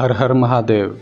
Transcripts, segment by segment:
हर हर महादेव।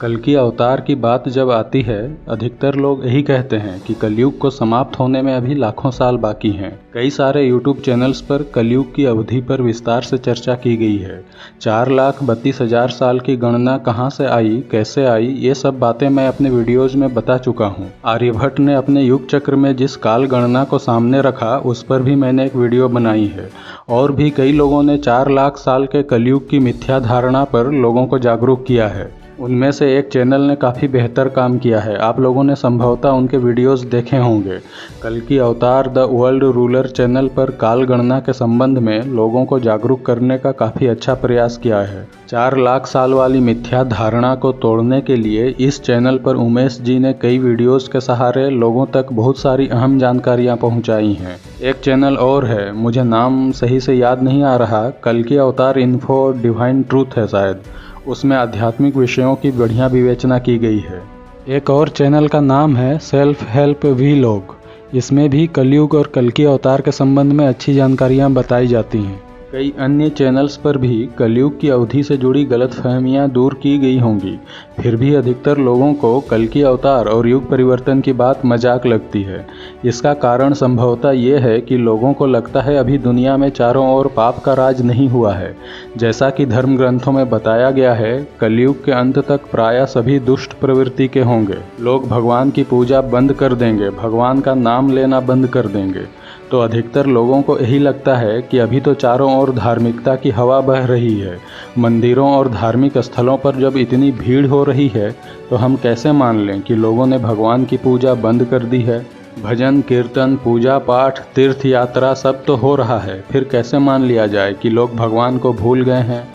कल्कि अवतार की बात जब आती है, अधिकतर लोग यही कहते हैं कि कलयुग को समाप्त होने में अभी लाखों साल बाकी हैं। कई सारे यूट्यूब चैनल्स पर कलयुग की अवधि पर विस्तार से चर्चा की गई है। 4,32,000 साल की गणना कहां से आई, कैसे आई, ये सब बातें मैं अपने वीडियोज में बता चुका हूँ। आर्यभट्ट ने अपने युग चक्र में जिस काल गणना को सामने रखा, उस पर भी मैंने एक वीडियो बनाई है। और भी कई लोगों ने 4 लाख साल के कलयुग की मिथ्या धारणा पर लोगों को जागरूक किया है। उनमें से एक चैनल ने काफ़ी बेहतर काम किया है। आप लोगों ने संभवतः उनके वीडियोस देखे होंगे। कल्कि अवतार द वर्ल्ड रूलर चैनल पर काल गणना के संबंध में लोगों को जागरूक करने का काफ़ी अच्छा प्रयास किया है। 4 लाख साल वाली मिथ्या धारणा को तोड़ने के लिए इस चैनल पर उमेश जी ने कई वीडियोस के सहारे लोगों तक बहुत सारी अहम जानकारियाँ पहुँचाई हैं। एक चैनल और है, मुझे नाम सही से याद नहीं आ रहा, कल्कि अवतार इन्फो डिवाइन ट्रूथ है शायद। उसमें आध्यात्मिक विषयों की बढ़िया विवेचना की गई है। एक और चैनल का नाम है सेल्फ हेल्प व्लॉग। इसमें भी कलयुग और कल्कि अवतार के संबंध में अच्छी जानकारियां बताई जाती हैं। कई अन्य चैनल्स पर भी कलयुग की अवधि से जुड़ी गलतफहमियां दूर की गई होंगी। फिर भी अधिकतर लोगों को कल्कि अवतार और युग परिवर्तन की बात मजाक लगती है। इसका कारण संभवतः ये है कि लोगों को लगता है अभी दुनिया में चारों ओर पाप का राज नहीं हुआ है। जैसा कि धर्म ग्रंथों में बताया गया है, कलयुग के अंत तक प्रायः सभी दुष्ट प्रवृत्ति के होंगे। लोग भगवान की पूजा बंद कर देंगे, भगवान का नाम लेना बंद कर देंगे। तो अधिकतर लोगों को यही लगता है कि अभी तो चारों ओर धार्मिकता की हवा बह रही है। मंदिरों और धार्मिक स्थलों पर जब इतनी भीड़ हो रही है, तो हम कैसे मान लें कि लोगों ने भगवान की पूजा बंद कर दी है। भजन कीर्तन, पूजा पाठ, तीर्थ यात्रा सब तो हो रहा है, फिर कैसे मान लिया जाए कि लोग भगवान को भूल गए हैं।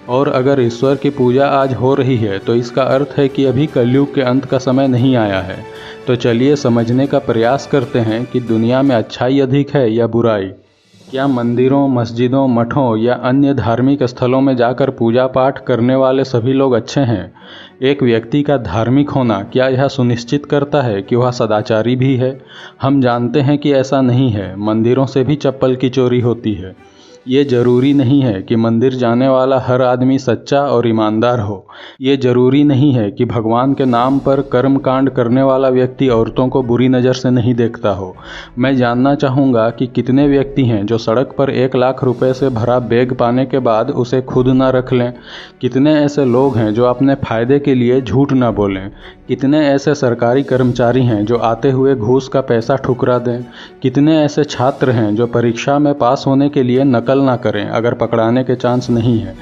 और अगर ईश्वर की पूजा आज हो रही है, तो इसका अर्थ है कि अभी कलयुग के अंत का समय नहीं आया है। तो चलिए समझने का प्रयास करते हैं कि दुनिया में अच्छाई अधिक है या बुराई। क्या मंदिरों, मस्जिदों, मठों या अन्य धार्मिक स्थलों में जाकर पूजा पाठ करने वाले सभी लोग अच्छे हैं? एक व्यक्ति का धार्मिक होना क्या यह सुनिश्चित करता है कि वह सदाचारी भी है? हम जानते हैं कि ऐसा नहीं है। मंदिरों से भी चप्पल की चोरी होती है। ये जरूरी नहीं है कि मंदिर जाने वाला हर आदमी सच्चा और ईमानदार हो। ये जरूरी नहीं है कि भगवान के नाम पर कर्म कांड करने वाला व्यक्ति औरतों को बुरी नज़र से नहीं देखता हो। मैं जानना चाहूँगा कि कितने व्यक्ति हैं जो सड़क पर 1 लाख रुपए से भरा बैग पाने के बाद उसे खुद ना रख लें। कितने ऐसे लोग हैं जो अपने फ़ायदे के लिए झूठ ना बोलें। कितने ऐसे सरकारी कर्मचारी हैं जो आते हुए घूस का पैसा ठुकरा दें। कितने ऐसे छात्र हैं जो परीक्षा में पास होने के लिए नकल ना करें अगर पकड़ाने के चांस नहीं है।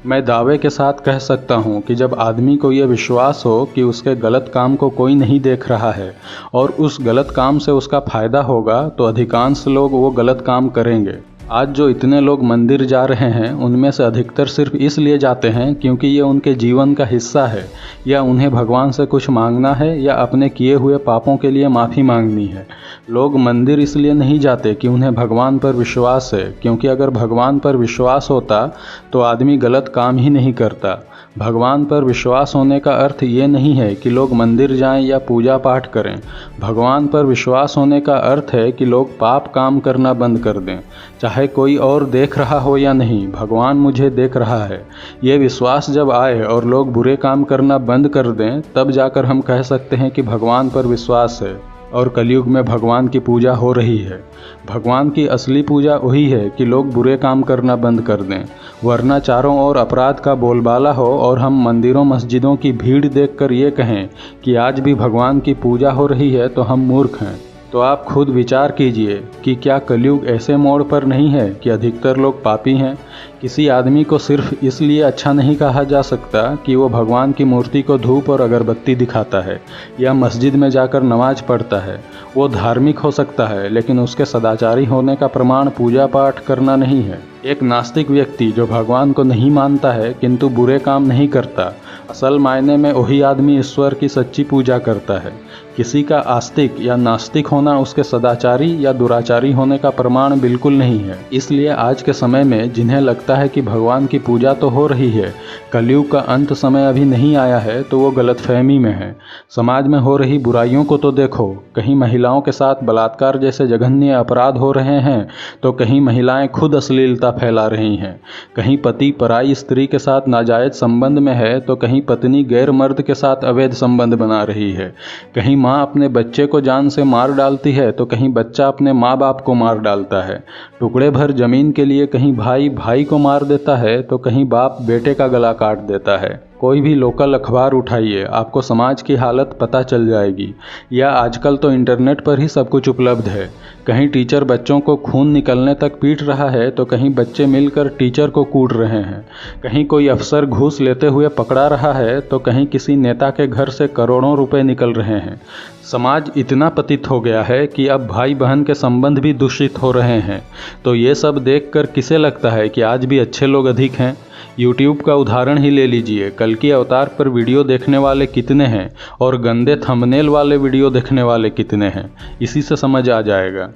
मैं दावे के साथ कह सकता हूं कि जब आदमी को यह विश्वास हो कि उसके गलत काम को कोई नहीं देख रहा है और उस गलत काम से उसका फायदा होगा, तो अधिकांश लोग वो गलत काम करेंगे। आज जो इतने लोग मंदिर जा रहे हैं, उनमें से अधिकतर सिर्फ इसलिए जाते हैं क्योंकि ये उनके जीवन का हिस्सा है, या उन्हें भगवान से कुछ मांगना है या अपने किए हुए पापों के लिए माफ़ी मांगनी है। लोग मंदिर इसलिए नहीं जाते कि उन्हें भगवान पर विश्वास है, क्योंकि अगर भगवान पर विश्वास होता तो आदमी गलत काम ही नहीं करता। भगवान पर विश्वास होने का अर्थ ये नहीं है कि लोग मंदिर जाएं या पूजा पाठ करें। भगवान पर विश्वास होने का अर्थ है कि लोग पाप काम करना बंद कर दें। चाहे कोई और देख रहा हो या नहीं, भगवान मुझे देख रहा है। ये विश्वास जब आए और लोग बुरे काम करना बंद कर दें, तब जाकर हम कह सकते हैं कि भगवान पर विश्वास है और कलयुग में भगवान की पूजा हो रही है। भगवान की असली पूजा वही है कि लोग बुरे काम करना बंद कर दें, वरना चारों ओर अपराध का बोलबाला हो और हम मंदिरों मस्जिदों की भीड़ देखकर ये कहें कि आज भी भगवान की पूजा हो रही है, तो हम मूर्ख हैं। तो आप खुद विचार कीजिए कि क्या कलयुग ऐसे मोड़ पर नहीं है कि अधिकतर लोग पापी हैं। किसी आदमी को सिर्फ इसलिए अच्छा नहीं कहा जा सकता कि वो भगवान की मूर्ति को धूप और अगरबत्ती दिखाता है या मस्जिद में जाकर नमाज पढ़ता है। वो धार्मिक हो सकता है, लेकिन उसके सदाचारी होने का प्रमाण पूजा पाठ करना नहीं है। एक नास्तिक व्यक्ति जो भगवान को नहीं मानता है किंतु बुरे काम नहीं करता, असल मायने में वही आदमी ईश्वर की सच्ची पूजा करता है। किसी का आस्तिक या नास्तिक होना उसके सदाचारी या दुराचारी ब्रह्मचारी होने का प्रमाण बिल्कुल नहीं है। इसलिए आज के समय में जिन्हें लगता है कि भगवान की पूजा तो हो रही है, कलयुग का अंत समय अभी नहीं आया है, तो वो गलतफहमी में है। समाज में हो रही बुराइयों को तो देखो, कहीं महिलाओं के साथ बलात्कार जैसे जघन्य अपराध हो रहे हैं, तो कहीं महिलाएं खुद अश्लीलता फैला रही हैं। कहीं पति पराई स्त्री के साथ नाजायज संबंध में है, तो कहीं पत्नी गैर मर्द के साथ अवैध संबंध बना रही है। कहीं माँ अपने बच्चे को जान से मार डालती है, तो कहीं बच्चा अपने माँ बाप को मार डालता है। टुकड़े भर जमीन के लिए कहीं भाई भाई को मार देता है, तो कहीं बाप बेटे का गला काट देता है। कोई भी लोकल अखबार उठाइए, आपको समाज की हालत पता चल जाएगी। या आजकल तो इंटरनेट पर ही सब कुछ उपलब्ध है। कहीं टीचर बच्चों को खून निकलने तक पीट रहा है, तो कहीं बच्चे मिलकर टीचर को कूट रहे हैं। कहीं कोई अफसर घूस लेते हुए पकड़ा रहा है, तो कहीं किसी नेता के घर से करोड़ों रुपए निकल रहे हैं। समाज इतना पतित हो गया है कि अब भाई बहन के संबंध भी दूषित हो रहे हैं। तो ये सब देखकर किसे लगता है कि आज भी अच्छे लोग अधिक हैं? यूट्यूब का उदाहरण ही ले लीजिए। कल्कि अवतार पर वीडियो देखने वाले कितने हैं और गंदे थंबनेल वाले वीडियो देखने वाले कितने हैं, इसी से समझ आ जाएगा।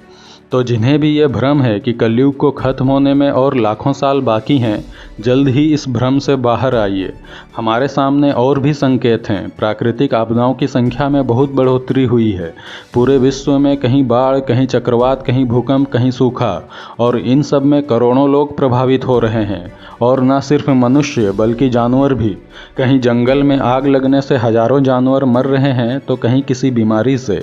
तो जिन्हें भी ये भ्रम है कि कलयुग को खत्म होने में और लाखों साल बाकी हैं, जल्द ही इस भ्रम से बाहर आइए। हमारे सामने और भी संकेत हैं। प्राकृतिक आपदाओं की संख्या में बहुत बढ़ोतरी हुई है। पूरे विश्व में कहीं बाढ़, कहीं चक्रवात, कहीं भूकंप, कहीं सूखा, और इन सब में करोड़ों लोग प्रभावित हो रहे हैं। और न सिर्फ मनुष्य बल्कि जानवर भी। कहीं जंगल में आग लगने से हजारों जानवर मर रहे हैं, तो कहीं किसी बीमारी से।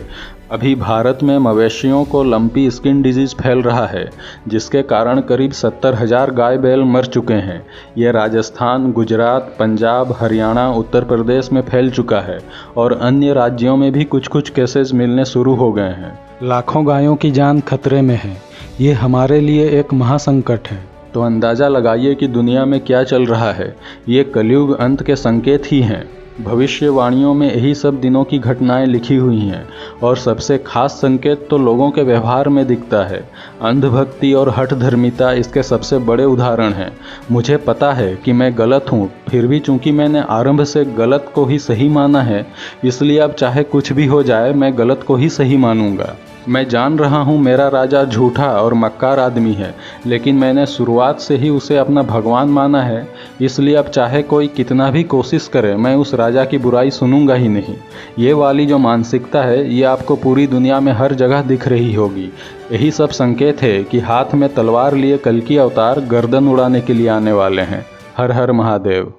अभी भारत में मवेशियों को लंपी स्किन डिजीज फैल रहा है, जिसके कारण करीब 70,000 गाय बैल मर चुके हैं। यह राजस्थान, गुजरात, पंजाब, हरियाणा, उत्तर प्रदेश में फैल चुका है और अन्य राज्यों में भी कुछ कुछ केसेस मिलने शुरू हो गए हैं। लाखों गायों की जान खतरे में है। ये हमारे लिए एक महासंकट है। तो अंदाज़ा लगाइए कि दुनिया में क्या चल रहा है। ये कलयुग अंत के संकेत ही हैं। भविष्यवाणियों में यही सब दिनों की घटनाएं लिखी हुई हैं, और सबसे खास संकेत तो लोगों के व्यवहार में दिखता है। अंधभक्ति और हठधर्मिता इसके सबसे बड़े उदाहरण हैं। मुझे पता है कि मैं गलत हूँ, फिर भी चूंकि मैंने आरंभ से गलत को ही सही माना है, इसलिए अब चाहे कुछ भी हो जाए मैं गलत को ही सही मानूंगा। मैं जान रहा हूँ मेरा राजा झूठा और मक्कार आदमी है, लेकिन मैंने शुरुआत से ही उसे अपना भगवान माना है। इसलिए अब चाहे कोई कितना भी कोशिश करे, मैं उस राजा की बुराई सुनूंगा ही नहीं। ये वाली जो मानसिकता है, ये आपको पूरी दुनिया में हर जगह दिख रही होगी। यही सब संकेत है कि हाथ में तलवार लिए कल्कि अवतार गर्दन उड़ाने के लिए आने वाले हैं। हर हर महादेव।